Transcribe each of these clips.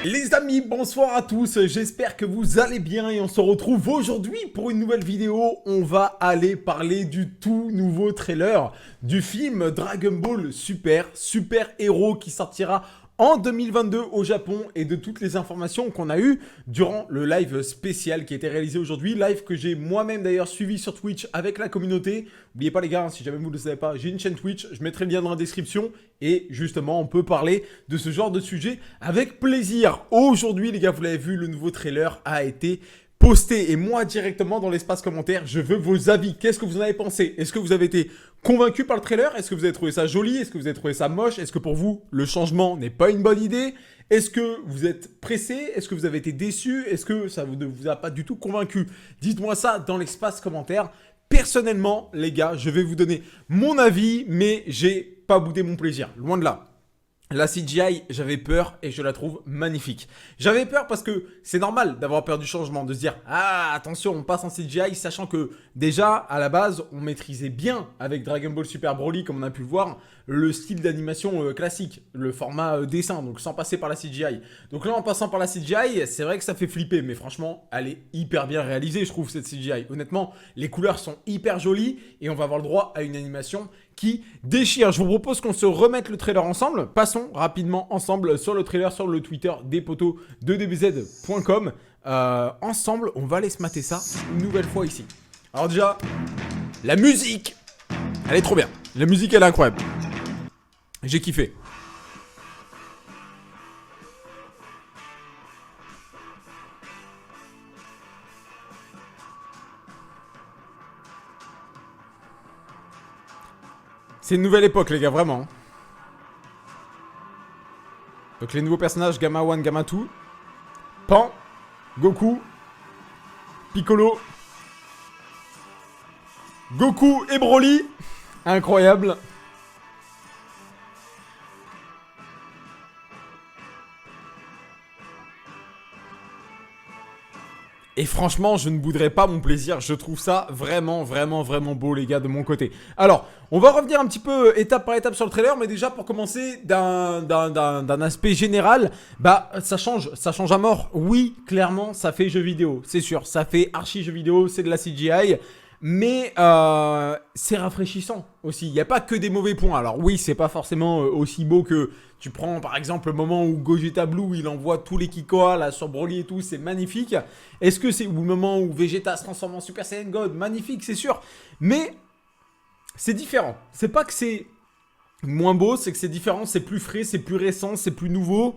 Les amis, bonsoir à tous, j'espère que vous allez bien et on se retrouve aujourd'hui pour une nouvelle vidéo. On va aller parler du tout nouveau trailer du film Dragon Ball Super Héros qui sortira en 2022 au Japon et de toutes les informations qu'on a eues durant le live spécial qui a été réalisé aujourd'hui. Live que j'ai moi-même d'ailleurs suivi sur Twitch avec la communauté. N'oubliez pas les gars, si jamais vous ne le savez pas, j'ai une chaîne Twitch, je mettrai le lien dans la description. Et justement, on peut parler de ce genre de sujet avec plaisir. Aujourd'hui les gars, vous l'avez vu, le nouveau trailer a été posté. Et moi directement dans l'espace commentaire, je veux vos avis. Qu'est-ce que vous en avez pensé? Est-ce que vous avez été convaincu par le trailer? Est-ce que vous avez trouvé ça joli? Est-ce que vous avez trouvé ça moche? Est-ce que pour vous, le changement n'est pas une bonne idée? Est-ce que vous êtes pressé? Est-ce que vous avez été déçu? Est-ce que ça ne vous a pas du tout convaincu? Dites-moi ça dans l'espace commentaire. Personnellement, les gars, je vais vous donner mon avis, mais j'ai pas boudé mon plaisir. Loin de là. La CGI, j'avais peur et je la trouve magnifique. J'avais peur parce que c'est normal d'avoir peur du changement, de se dire « Ah, attention, on passe en CGI », sachant que déjà, à la base, on maîtrisait bien avec Dragon Ball Super Broly, comme on a pu le voir, le style d'animation classique, le format dessin, donc sans passer par la CGI. Donc là, en passant par la CGI, c'est vrai que ça fait flipper, mais franchement, elle est hyper bien réalisée, je trouve, cette CGI. Honnêtement, les couleurs sont hyper jolies et on va avoir le droit à une animation qui déchire. Je vous propose qu'on se remette le trailer ensemble. Passons rapidement ensemble sur le trailer, sur le Twitter des potos de dbz.com. Ensemble, on va aller se mater ça une nouvelle fois ici. Alors déjà, la musique, elle est trop bien. La musique, elle est incroyable. J'ai kiffé. C'est une nouvelle époque, les gars, vraiment. Donc, les nouveaux personnages, Gamma 1, Gamma 2. Pan, Goku, Piccolo, Goku et Broly. Incroyable. Et franchement, je ne bouderai pas mon plaisir. Je trouve ça vraiment beau, les gars, de mon côté. Alors, on va revenir un petit peu étape par étape sur le trailer. Mais déjà, pour commencer, d'un aspect général, bah, ça change à mort. Oui, clairement, ça fait jeu vidéo. C'est sûr, ça fait archi jeu vidéo. C'est de la CGI. Mais c'est rafraîchissant aussi. Il n'y a pas que des mauvais points. Alors oui, c'est pas forcément aussi beau que tu prends par exemple le moment où Gogeta Blue il envoie tous les Kikoa là sur Broly et tout, c'est magnifique. Est-ce que c'est le moment où Vegeta se transforme en Super Saiyan God? Magnifique, c'est sûr. Mais c'est différent. C'est pas que c'est moins beau, c'est que c'est différent, c'est plus frais, c'est plus récent, c'est plus nouveau.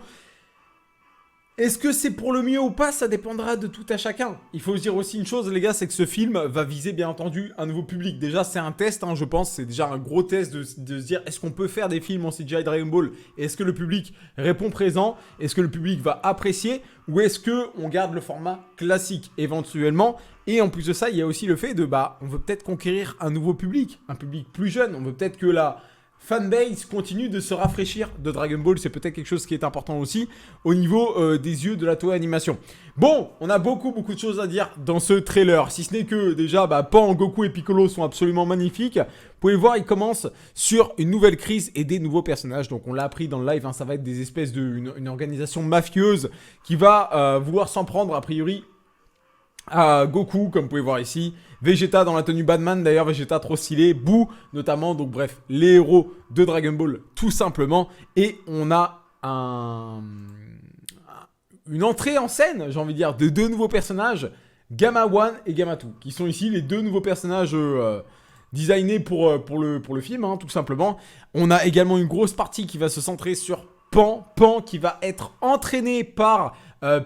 Est-ce que c'est pour le mieux ou pas? Ça dépendra de tout à chacun. Il faut se dire aussi une chose, les gars, c'est que ce film va viser bien entendu un nouveau public. Déjà, c'est un test, hein, je pense. C'est déjà un gros test de se dire, est-ce qu'on peut faire des films en CGI Dragon Ball? Est-ce que le public répond présent? Est-ce que le public va apprécier? Ou est-ce qu'on garde le format classique éventuellement? Et en plus de ça, il y a aussi le fait de, bah, on veut peut-être conquérir un nouveau public. Un public plus jeune. On veut peut-être que la fanbase continue de se rafraîchir de Dragon Ball, c'est peut-être quelque chose qui est important aussi au niveau des yeux de la Toei Animation. Bon, on a beaucoup de choses à dire dans ce trailer, si ce n'est que déjà, bah, Pan, Goku et Piccolo sont absolument magnifiques. Vous pouvez voir, ils commencent sur une nouvelle crise et des nouveaux personnages, donc on l'a appris dans le live, hein, ça va être des espèces une organisation mafieuse qui va vouloir s'en prendre a priori à Goku, comme vous pouvez voir ici. Vegeta dans la tenue Batman, d'ailleurs, Vegeta trop stylé. Boo, notamment, donc bref, les héros de Dragon Ball, tout simplement. Et on a une entrée en scène, j'ai envie de dire, de deux nouveaux personnages, Gamma 1 et Gamma 2, qui sont ici les deux nouveaux personnages designés pour le film, hein, tout simplement. On a également une grosse partie qui va se centrer sur Pan qui va être entraîné par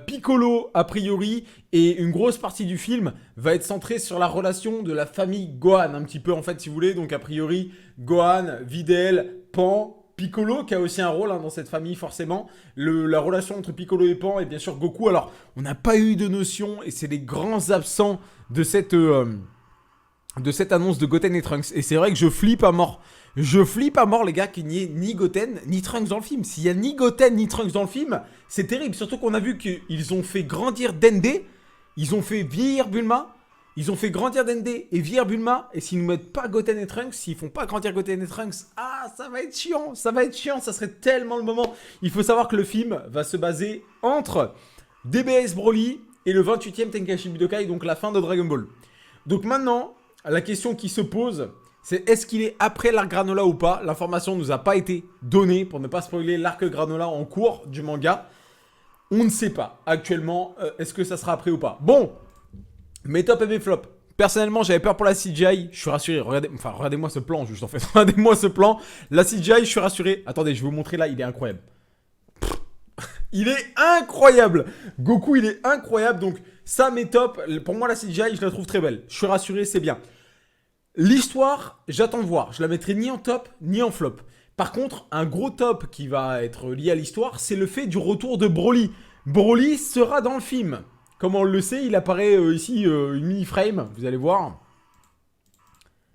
Piccolo a priori, et une grosse partie du film va être centrée sur la relation de la famille Gohan, un petit peu en fait si vous voulez, donc a priori Gohan, Videl, Pan, Piccolo qui a aussi un rôle hein, dans cette famille forcément, la relation entre Piccolo et Pan et bien sûr Goku. Alors on n'a pas eu de notion et c'est les grands absents de cette annonce de Goten et Trunks, et c'est vrai que je flippe à mort. Je flippe à mort les gars qu'il n'y ait ni Goten ni Trunks dans le film. S'il y a ni Goten ni Trunks dans le film, c'est terrible. Surtout qu'on a vu qu'ils ont fait grandir Dende, ils ont fait vieillir Bulma, Ils ont fait grandir Dende et vieillir Bulma. Et s'ils nous mettent pas Goten et Trunks, s'ils font pas grandir Goten et Trunks, ça va être chiant. Ça va être chiant. Ça serait tellement le moment. Il faut savoir que le film va se baser entre DBS Broly et le 28e Tenkaichi Budokai, donc la fin de Dragon Ball. Donc maintenant, la question qui se pose, c'est est-ce qu'il est après l'arc Granola ou pas? L'information ne nous a pas été donnée pour ne pas spoiler l'arc Granola en cours du manga. On ne sait pas actuellement, est-ce que ça sera après ou pas. Bon, mes top et mes flops. Personnellement, j'avais peur pour la CGI. Je suis rassuré. Regardez-moi ce plan, juste en fait. Regardez-moi ce plan. La CGI, je suis rassuré. Attendez, je vais vous montrer là, il est incroyable. Il est incroyable. Goku, il est incroyable. Donc, ça, mes top. Pour moi, la CGI, je la trouve très belle. Je suis rassuré, c'est bien. L'histoire, j'attends de voir. Je la mettrai ni en top, ni en flop. Par contre, un gros top qui va être lié à l'histoire, c'est le fait du retour de Broly. Broly sera dans le film. Comme on le sait, il apparaît ici, une mini-frame, vous allez voir.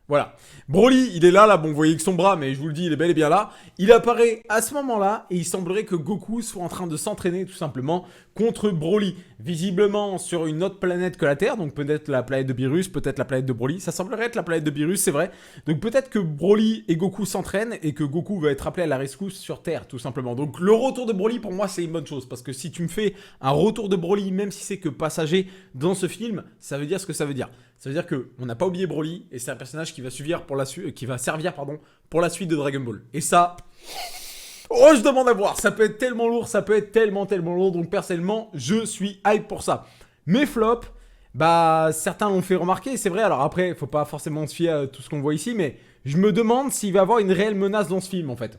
Voilà. Broly, il est là, bon, vous voyez que son bras, mais je vous le dis, il est bel et bien là. Il apparaît à ce moment-là, et il semblerait que Goku soit en train de s'entraîner, tout simplement, contre Broly. Visiblement sur une autre planète que la Terre, donc peut-être la planète de Beerus, peut-être la planète de Broly. Ça semblerait être la planète de Beerus, c'est vrai. Donc peut-être que Broly et Goku s'entraînent, et que Goku va être appelé à la rescousse sur Terre, tout simplement. Donc le retour de Broly, pour moi, c'est une bonne chose, parce que si tu me fais un retour de Broly, même si c'est que passager dans ce film, ça veut dire ce que ça veut dire. Ça veut dire qu'on n'a pas oublié Broly, et c'est un personnage qui va servir pour la suite de Dragon Ball. Et ça... Oh, je demande à voir. Ça peut être tellement lourd, ça peut être tellement lourd. Donc personnellement, je suis hype pour ça. Mes flops, bah certains l'ont fait remarquer, c'est vrai. Alors après, il faut pas forcément se fier à tout ce qu'on voit ici, mais je me demande s'il va y avoir une réelle menace dans ce film en fait.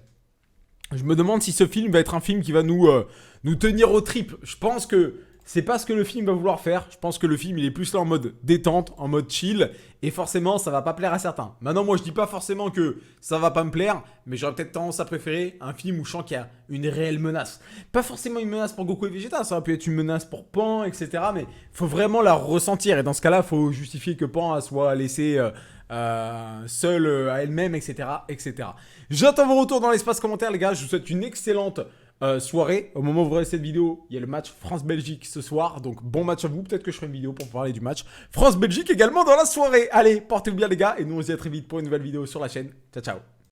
Je me demande si ce film va être un film qui va nous tenir aux tripes. Je pense que c'est pas ce que le film va vouloir faire. Je pense que le film, il est plus là en mode détente, en mode chill. Et forcément, ça va pas plaire à certains. Maintenant, moi, je dis pas forcément que ça va pas me plaire. Mais j'aurais peut-être tendance à préférer un film où je sens qu'il y a une réelle menace. Pas forcément une menace pour Goku et Vegeta. Ça aurait pu être une menace pour Pan, etc. Mais faut vraiment la ressentir. Et dans ce cas-là, faut justifier que Pan soit laissée seule à elle-même, etc., etc. J'attends vos retours dans l'espace commentaire, les gars. Je vous souhaite une excellente soirée. Au moment où vous regardez cette vidéo, il y a le match France-Belgique ce soir. Donc bon match à vous. Peut-être que je ferai une vidéo pour parler du match France-Belgique également dans la soirée. Allez, portez-vous bien les gars. Et nous on se dit à très vite pour une nouvelle vidéo sur la chaîne. Ciao, ciao.